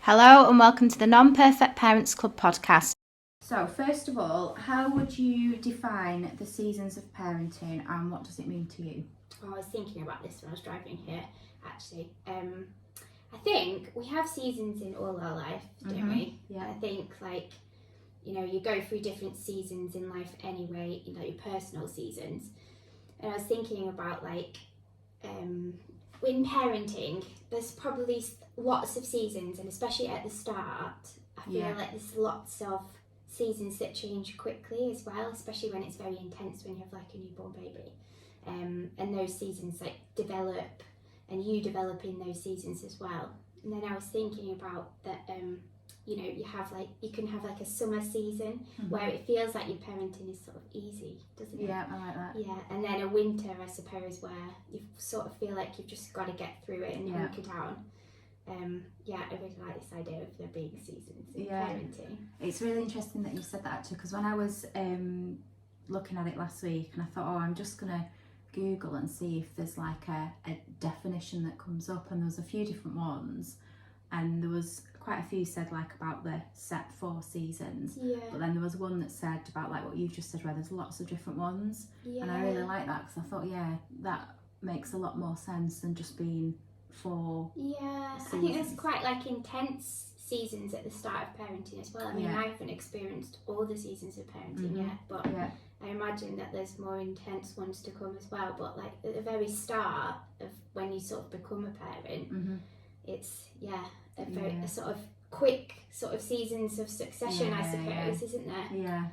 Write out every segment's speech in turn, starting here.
Hello and welcome to the Non-Perfect Parents Club podcast. So first of all, how would you define the seasons of parenting and what does it mean to you? I was thinking about this when I was driving here, actually. I think we have seasons in all our life, don't we? Yeah. I think, you go through different seasons in life anyway, your personal seasons. And I was thinking about, in parenting, there's probably lots of seasons, and especially at the start, I feel like there's lots of seasons that change quickly as well, especially when it's very intense when you have a newborn baby. And those seasons develop, and you develop in those seasons as well. And then I was thinking about that, you can have a summer season where it feels like your parenting is sort of easy, doesn't it? Yeah, I like that. Yeah, and then a winter, I suppose, where you sort of feel like you've just got to get through it and hunker down. I really like this idea of there being seasons in parenting. It's really interesting that you said that actually, because when I was looking at it last week and I thought, I'm just going to Google and see if there's a definition that comes up, and there was a few different ones, and there was quite a few said about the set 4 seasons, but then there was one that said about what you've just said, where there's lots of different ones, and I really like that because I thought that makes a lot more sense than just being 4 seasons. I think there's quite intense seasons at the start of parenting as well. I mean, I haven't experienced all the seasons of parenting yet, but I imagine that there's more intense ones to come as well. But at the very start of when you sort of become a parent, it's a sort of quick sort of seasons of succession, I suppose, isn't there?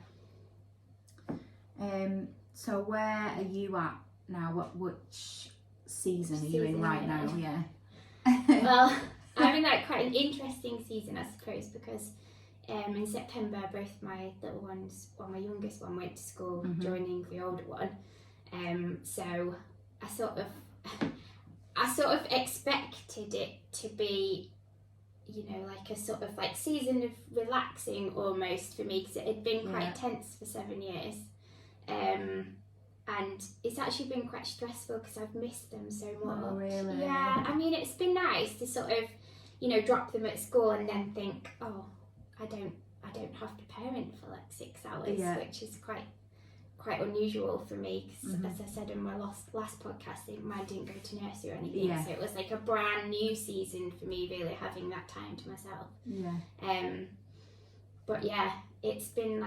So where are you at now? Which season are you in right now? Well, I'm in quite an interesting season, I suppose, because in September both my little ones, my youngest one went to school, joining the older one. So I sort of expected it to be, a sort of season of relaxing almost for me, because it had been quite tense for 7 years. And it's actually been quite stressful because I've missed them so much. Oh, really? Yeah, I mean, it's been nice to sort of, drop them at school and then think, oh, I don't have to parent for 6 hours, which is quite unusual for me, because as I said in my last podcast, mine didn't go to nursery or anything, so it was a brand new season for me, really having that time to myself. But it's been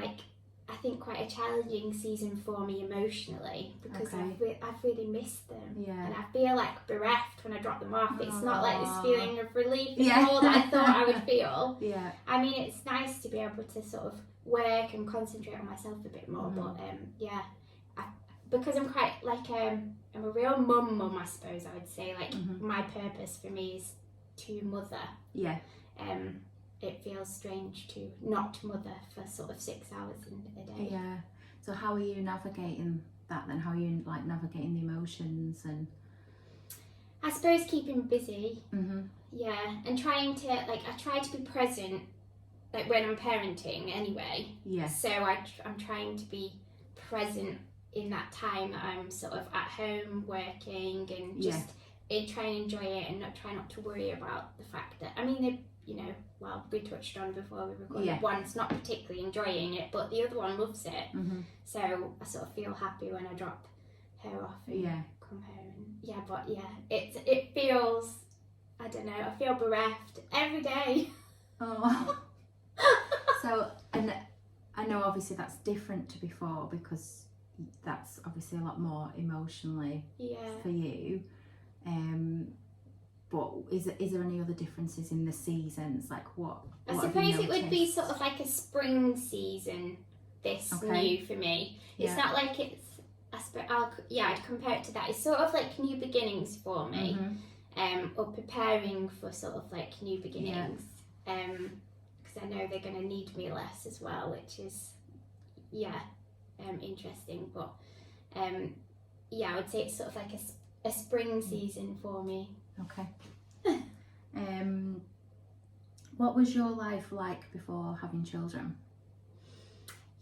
I think quite a challenging season for me emotionally, because I've really missed them, and I feel bereft when I drop them off. It's not this feeling of relief anymore that I thought I would feel. I mean, it's nice to be able to sort of work and concentrate on myself a bit more, but because I'm quite I'm a real mum, I suppose I would say. My purpose for me is to mother. It feels strange to not mother for sort of 6 hours in a day. So how are you navigating that then? How are you navigating the emotions? And I suppose keeping busy. And trying to I try to be present when I'm parenting anyway. So I'm trying to be present in that time that I'm sort of at home working, and just try and enjoy it, and try not to worry about the fact that, I mean, we touched on before we recorded, one's not particularly enjoying it, but the other one loves it. So I sort of feel happy when I drop her off and come home. It feels, I don't know, I feel bereft every day. So, and I know obviously that's different to before, because that's obviously a lot more emotionally for you. But is there any other differences in the seasons? What I suppose it would be sort of a spring season, new for me. It's not it's, I'd compare it to that. It's sort of new beginnings for me, or preparing for sort of new beginnings. Because I know they're going to need me less as well, which is, interesting. But, I would say it's sort of a spring season for me. Okay. What was your life like before having children?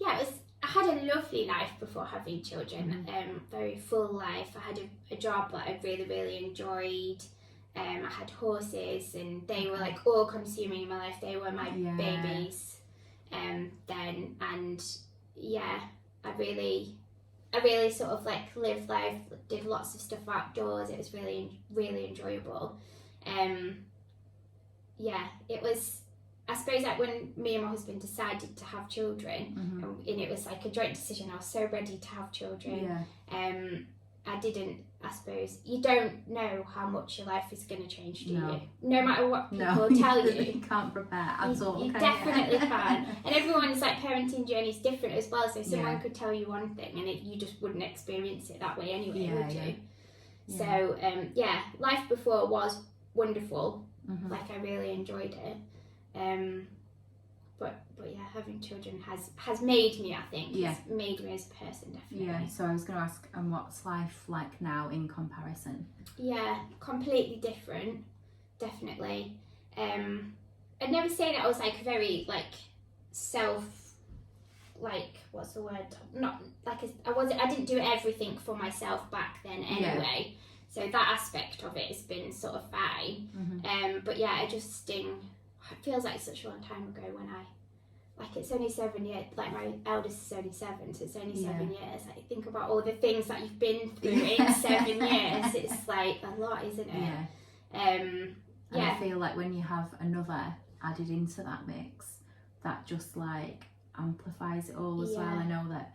I had a lovely life before having children. Very full life. I had a job that I really, really enjoyed. I had horses, and they were like all consuming in my life. They were my babies then, and yeah, I really sort of like lived life, did lots of stuff outdoors. It was really, really enjoyable. Yeah, it was, I suppose, like when me and my husband decided to have children, and it was like a joint decision. I was so ready to have children. I didn't, I suppose, you don't know how much your life is going to change, do you? No matter what people tell you. You can't prepare at all. You definitely can. And everyone's like parenting journey is different as well. So someone could tell you one thing and you just wouldn't experience it that way anyway, would you? Yeah. So, life before was wonderful. Like, I really enjoyed it. But yeah, having children has made me, I think. It's made me as a person, definitely. Yeah, so I was going to ask, and what's life like now in comparison? Yeah, completely different, definitely. I'd never say that I was like very like what's the word? Not like I didn't do everything for myself back then anyway. So that aspect of it has been sort of fine. But yeah, it feels like such a long time ago when it's only 7 years, like my eldest is only 7, so it's only 7 years. Like, think about all the things that you've been through in 7 years. It's like a lot, isn't it? And I feel like when you have another added into that mix, that just like amplifies it all as well. I know that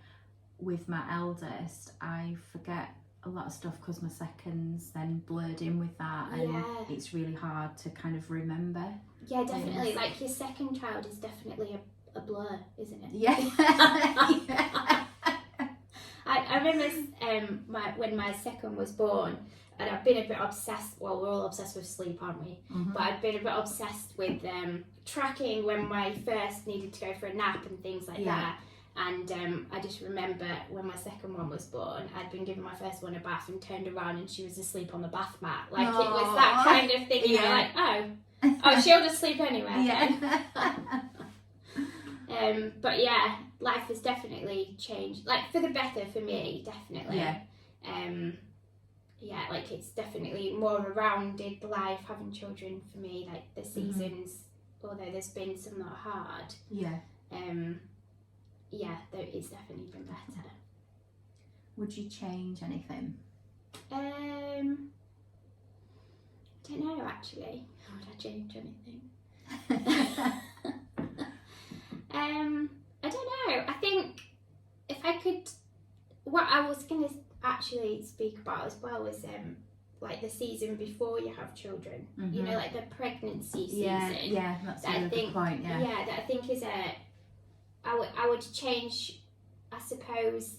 with my eldest, I forget a lot of stuff because my second's then blurred in with that, and it's really hard to kind of remember. Yeah, definitely. Like, your second child is definitely a blur, isn't it? Yeah. I remember when my second was born, and I've been a bit obsessed. Well, we're all obsessed with sleep, aren't we? But I've been a bit obsessed with tracking when my first needed to go for a nap and things like that. And I just remember when my second one was born, I'd been giving my first one a bath and turned around and she was asleep on the bath mat. Like, it was that kind of thing. You're like, oh, she'll just sleep anywhere. But yeah, life has definitely changed. Like, for the better for me, definitely. Like, it's definitely more of a rounded life having children for me. Like, the seasons, although there's been some that are hard. Though it's definitely been better. Would you change anything? I don't know, actually. Would I change anything? I don't know. I think if I could, what I was going to actually speak about as well was like the season before you have children. You know, like the pregnancy season. Yeah, that's a really good point. Yeah, that I think is I would change, I suppose.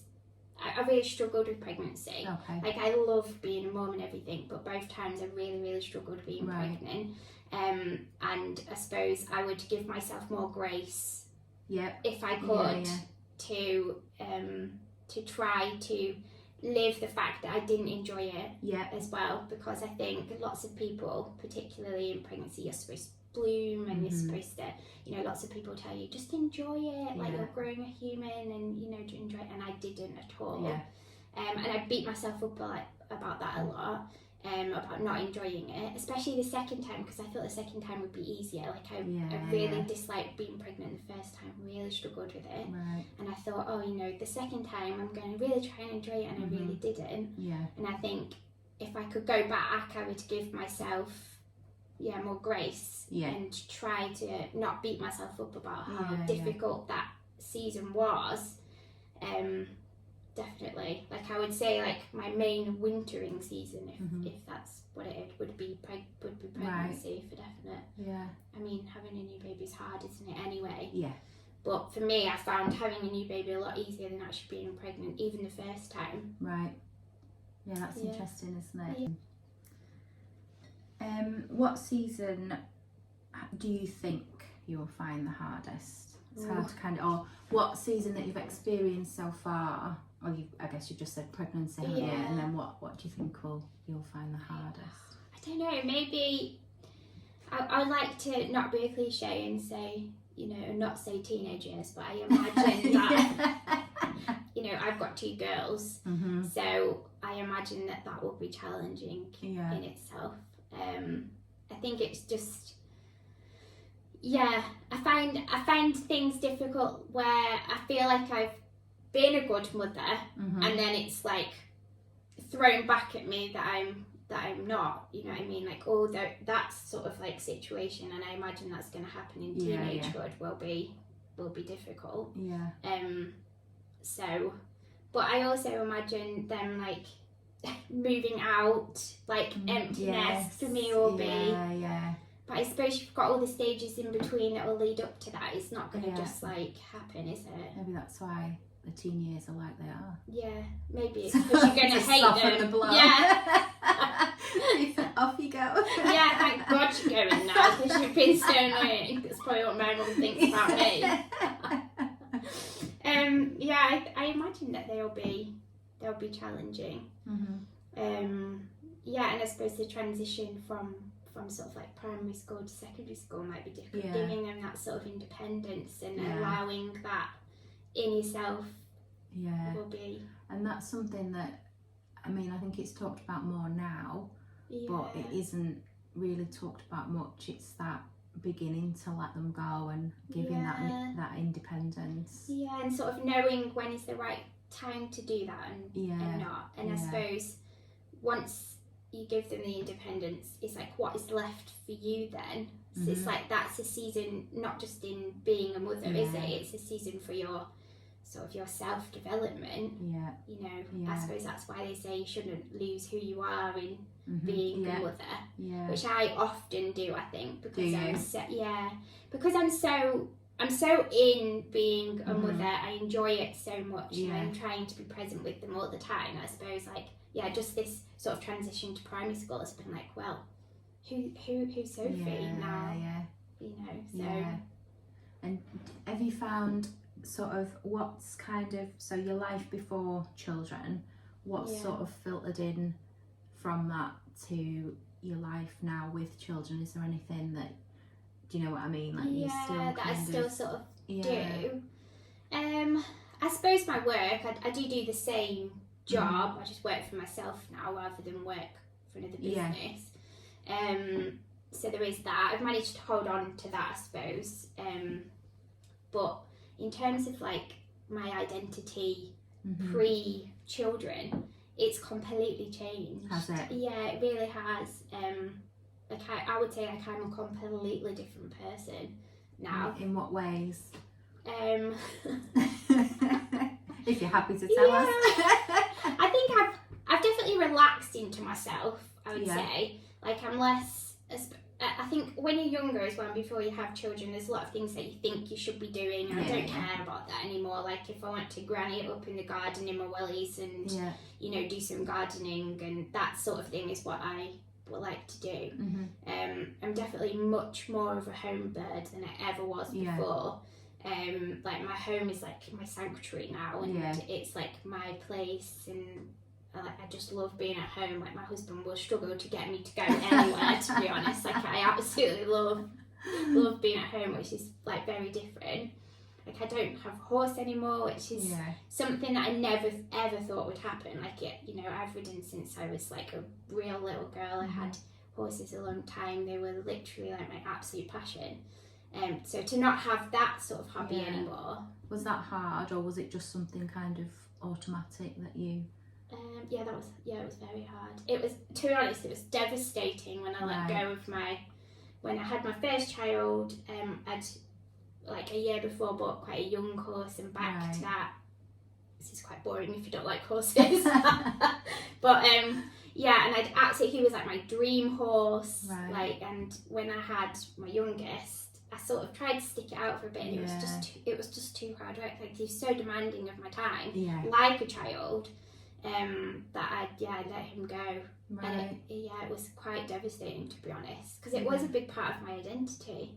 I really struggled with pregnancy. Like, I love being a mum and everything, but both times I really, really struggled being pregnant. And I suppose I would give myself more grace, if I could, to try to live the fact that I didn't enjoy it as well, because I think lots of people, particularly in pregnancy, you're supposed to bloom and you're supposed to, you know, lots of people tell you just enjoy it, like you're growing a human, and you know, to enjoy it, and I didn't at all. And I beat myself up about that a lot, about not enjoying it, especially the second time, because I thought the second time would be easier. Like, I really disliked being pregnant the first time, really struggled with it, and I thought, oh, you know, the second time I'm going to really try and enjoy it, and I really didn't. And I think if I could go back, I would give myself more grace, and try to not beat myself up about how difficult that season was. Definitely, like, I would say, like, my main wintering season, if that's what it would be pregnancy, for definite. I mean, having a new baby is hard, isn't it, anyway? But for me, I found having a new baby a lot easier than actually being pregnant, even the first time. That's interesting, isn't it? What season do you think you'll find the hardest? It's hard to kind of, or what season that you've experienced so far, or I guess you just said pregnancy, haven't you? And then what do you think you'll find the hardest? I don't know, maybe I would like to not be a cliche and say, you know, not say teenage years, but I imagine that, you know, I've got 2 girls, so I imagine that will be challenging in itself. I think it's just, yeah, I find things difficult where I feel like I've been a good mother, and then it's like thrown back at me that I'm not, you know what I mean? Like, oh, that sort of like situation, and I imagine that's going to happen in teenagehood will be difficult. So, but I also imagine them like moving out, like empty nest for me will be. But I suppose you've got all the stages in between that will lead up to that. It's not going to just like happen, is it? Maybe that's why the teen years are like they are. Yeah, maybe it's because you're going to hate them. The blow. Yeah. Off you go. Yeah, thank God you're going now because you've been so annoying. That's probably what my mum thinks about me. Yeah, I imagine that they'll be challenging. Yeah, and I suppose the transition from sort of like primary school to secondary school might be different. Giving them that sort of independence and allowing that in yourself will be. And that's something that, I mean, I think it's talked about more now, but it isn't really talked about much. It's that beginning to let them go and giving that independence. Yeah, and sort of knowing when is the right time to do that and not. And I suppose once you give them the independence, it's like what is left for you then. So it's like that's a season not just in being a mother, is it? It's a season for your sort of your self-development. You know, I suppose that's why they say you shouldn't lose who you are in being a mother, which I often do, I think, because I'm so in being a mother. I enjoy it so much, and I'm trying to be present with them all the time. I suppose, like, just this sort of transition to primary school has been like, well, who's Sophie now? You know, so. And have you found sort of what's kind of, so your life before children, what sort of filtered in from that to your life now with children? Is there anything that, do you know what I mean? Like you still that I still sort of do. I suppose my work, I do the same job. I just work for myself now rather than work for another business. So there is that. I've managed to hold on to that, I suppose. But in terms of like my identity pre-children, it's completely changed. Has it? Yeah, it really has. Like I would say like I'm a completely different person now. In what ways? If you're happy to tell us. I think I've definitely relaxed into myself, I would say. Like I'm less, I think when you're younger as well, before you have children, there's a lot of things that you think you should be doing, and I don't care about that anymore. Like if I want to granny it up in the garden in my wellies and you know, do some gardening and that sort of thing is what I would like to do. I'm definitely much more of a home bird than I ever was before. Like my home is like my sanctuary now, and it's like my place, and I just love being at home. Like my husband will struggle to get me to go anywhere, to be honest. Like I absolutely love being at home, which is like very different. Like I don't have a horse anymore, which is something that I never ever thought would happen. Like you know, I've ridden since I was like a real little girl. I had horses a long time. They were literally like my absolute passion. So to not have that sort of hobby anymore. Was that hard, or was it just something kind of automatic that you? It was very hard. It was, to be honest, it was devastating when I let go of when I had my first child. I'd like a year before bought quite a young horse and backed that. This is quite boring if you don't like horses. But and he was like my dream horse. Like, and when I had my youngest, I sort of tried to stick it out for a bit, and it was just too hard work. Like he was so demanding of my time, like a child, that I let him go. And it was quite devastating, to be honest, because it was a big part of my identity.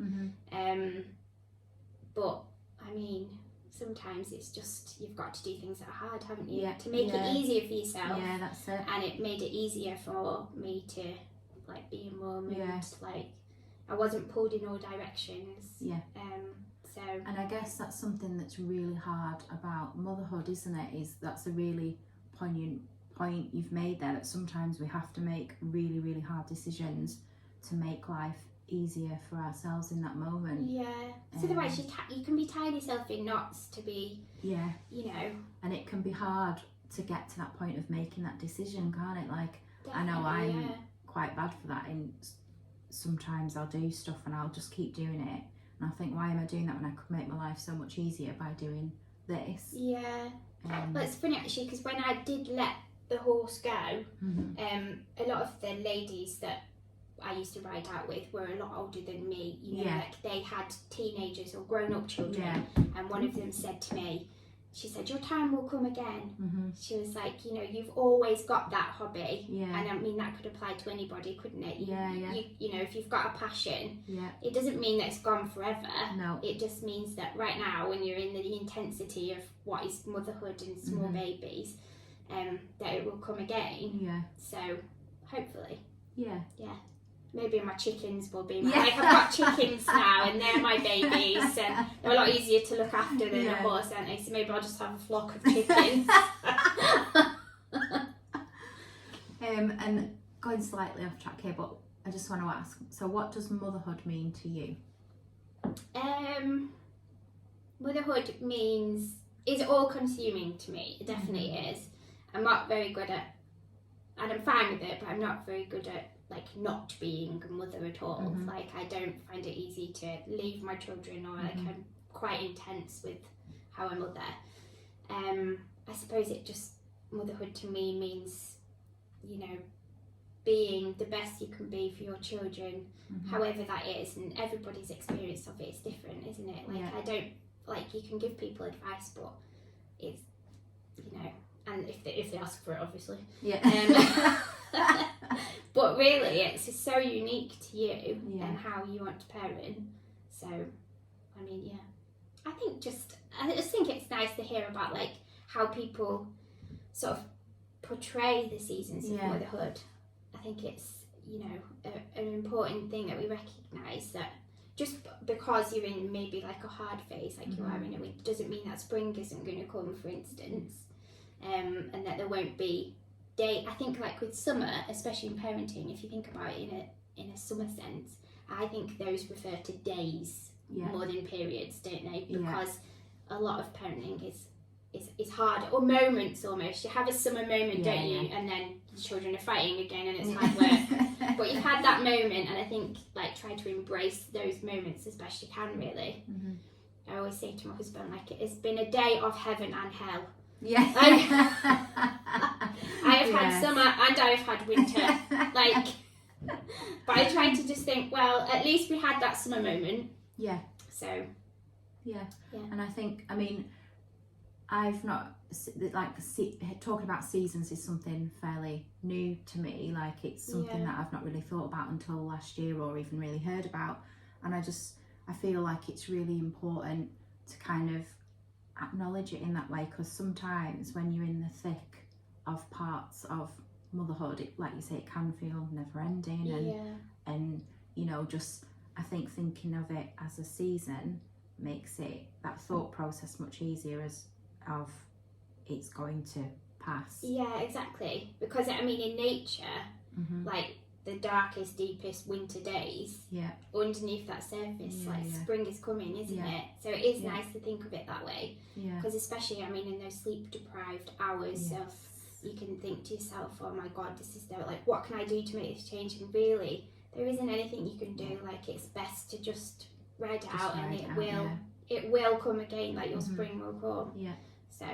But I mean, sometimes it's just you've got to do things that are hard, haven't you, to make it easier for yourself. Yeah, that's it. And it made it easier for me to like be a mum and like. I wasn't pulled in all directions. And I guess that's something that's really hard about motherhood, isn't it? Is that's a really poignant point you've made there, that sometimes we have to make really, really hard decisions to make life easier for ourselves in that moment. Yeah. So otherwise you can be tying yourself in knots to be, yeah, you know. And it can be hard to get to that point of making that decision, can't it? Like, Definitely, I know I'm quite bad for that, and sometimes I'll do stuff and I'll just keep doing it, and I think, why am I doing that when I could make my life so much easier by doing this? Yeah. Well, it's funny actually, because when I did let the horse go, a lot of the ladies that I used to ride out with were a lot older than me, you know, like they had teenagers or grown-up children, and one of them said to me, she said, your time will come again. She was like, you know, you've always got that hobby, and I mean that could apply to anybody, couldn't it? You know, if you've got a passion, it doesn't mean that it's gone forever. No, it just means that right now, when you're in the intensity of what is motherhood and small babies, that it will come again. So hopefully, maybe my chickens will be like, I've got chickens now and they're my babies, and they're a lot easier to look after than a horse, aren't they? So maybe I'll just have a flock of chickens. And going slightly off track here, but I just want to ask, so what does motherhood mean to you? Motherhood is all consuming to me. It definitely is. I'm not very good at, and I'm fine with it, but I'm not very good at like not being a mother at all. Like, I don't find it easy to leave my children, or like I'm quite intense with how I mother. I suppose motherhood to me means, you know, being the best you can be for your children, however that is, and everybody's experience of it is different, isn't it? Like, I don't, like, you can give people advice, but it's, you know, and if they ask for it, obviously. But really, it's just so unique to you and how you want to parent. So, I mean, I just think it's nice to hear about like how people sort of portray the seasons of motherhood. I think it's, you know, an important thing that we recognise, that just because you're in maybe like a hard phase, like you are in a week, doesn't mean that spring isn't going to come, for instance, and that there won't be I think like with summer, especially in parenting, if you think about it in a summer sense, I think those refer to days more than periods, don't they? Because a lot of parenting is hard, or moments almost. You have a summer moment, don't you? And then the children are fighting again and it's hard work. But you've had that moment, and I think like try to embrace those moments as best you can, really. I always say to my husband, like, it's been a day of heaven and hell. I have had summer and I have had winter, like, but I try to just think, well, at least we had that summer moment. So and I think, I mean, I've not, like, talking about seasons is something fairly new to me. Like, it's something that I've not really thought about until last year, or even really heard about, and I feel like it's really important to kind of acknowledge it in that way, because sometimes when you're in the thick of parts of motherhood, like you say, it can feel never ending, and you know, just I think thinking of it as a season makes that thought process much easier, as of it's going to pass. Exactly, because I mean in nature, like the darkest, deepest winter days, underneath that surface, spring is coming, isn't it? So it is nice to think of it that way, because especially, I mean, in those sleep deprived hours, of you can think to yourself, oh my god, this is like, what can I do to make this change? And really, there isn't anything you can do. Like, it's best to just ride it out, and it will come again, like your spring will come. So